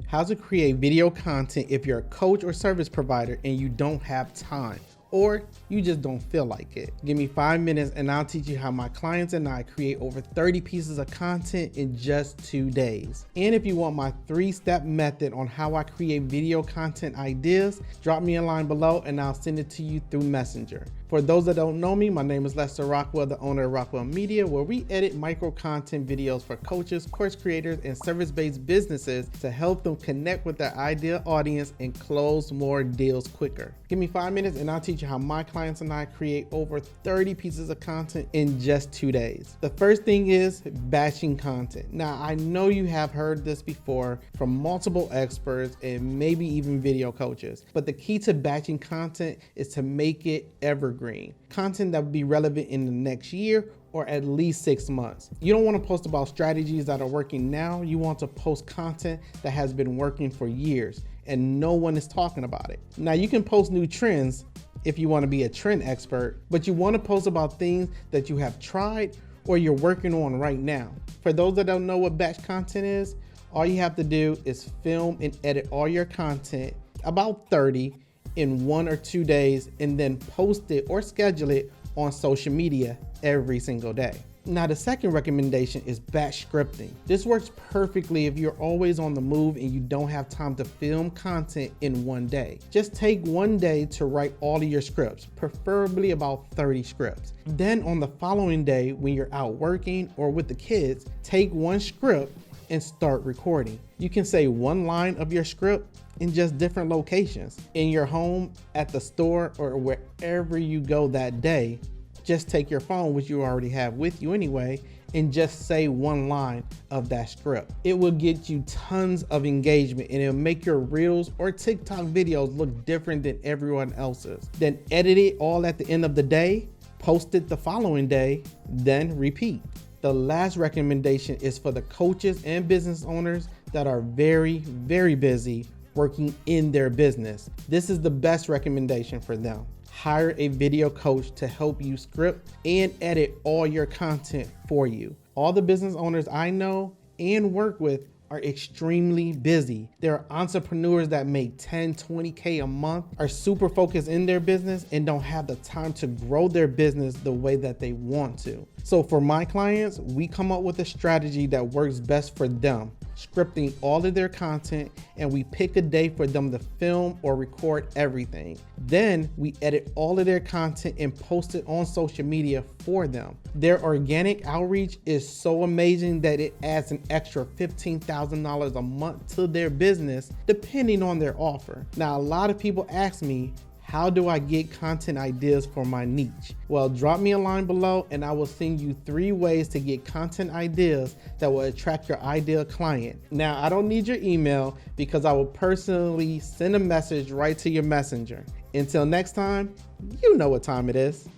how to create video content if you're a coach or service provider and you don't have time, or you just don't feel like it. Give me 5 minutes and I'll teach you how my clients and I create over 30 pieces of content in just 2 days. And if you want my 3-step method on how I create video content ideas, drop me a line below and I'll send it to you through Messenger. For those that don't know me, my name is Lester Rockwell, the owner of Rockwell Media, where we edit micro content videos for coaches, course creators, and service-based businesses to help them connect with their ideal audience and close more deals quicker. Give me 5 minutes and I'll teach you how my clients and I create over 30 pieces of content in just 2 days. The first thing is batching content. Now, I know you have heard this before from multiple experts and maybe even video coaches, but the key to batching content is to make it evergreen. Content that will be relevant in the next year or at least 6 months. You don't want to post about strategies that are working now. You want to post content that has been working for years and no one is talking about it. Now, you can post new trends if you want to be a trend expert, but you want to post about things that you have tried or you're working on right now. For those that don't know what batch content is, all you have to do is film and edit all your content, about 30, in 1 or 2 days, and then post it or schedule it on social media every single day. Now, the second recommendation is batch scripting. This works perfectly if you're always on the move and you don't have time to film content in 1 day. Just take 1 day to write all of your scripts, preferably about 30 scripts. Then on the following day, when you're out working or with the kids, take 1 script and start recording. You can say 1 line of your script in just different locations. In your home, at the store, or wherever you go that day. Just take your phone, which you already have with you anyway, and just say 1 line of that script. It will get you tons of engagement and it'll make your Reels or TikTok videos look different than everyone else's. Then edit it all at the end of the day, post it the following day, then repeat. The last recommendation is for the coaches and business owners that are very, very busy working in their business. This is the best recommendation for them. Hire a video coach to help you script and edit all your content for you. All the business owners I know and work with are extremely busy. There are entrepreneurs that make 10, 20K a month, are super focused in their business and don't have the time to grow their business the way that they want to. So for my clients, we come up with a strategy that works best for them, scripting all of their content, and we pick a day for them to film or record everything. Then we edit all of their content and post it on social media for them. Their organic outreach is so amazing that it adds an extra $15,000 a month to their business, depending on their offer. Now, a lot of people ask me, how do I get content ideas for my niche? Well, drop me a line below and I will send you 3 ways to get content ideas that will attract your ideal client. Now, I don't need your email because I will personally send a message right to your messenger. Until next time, you know what time it is.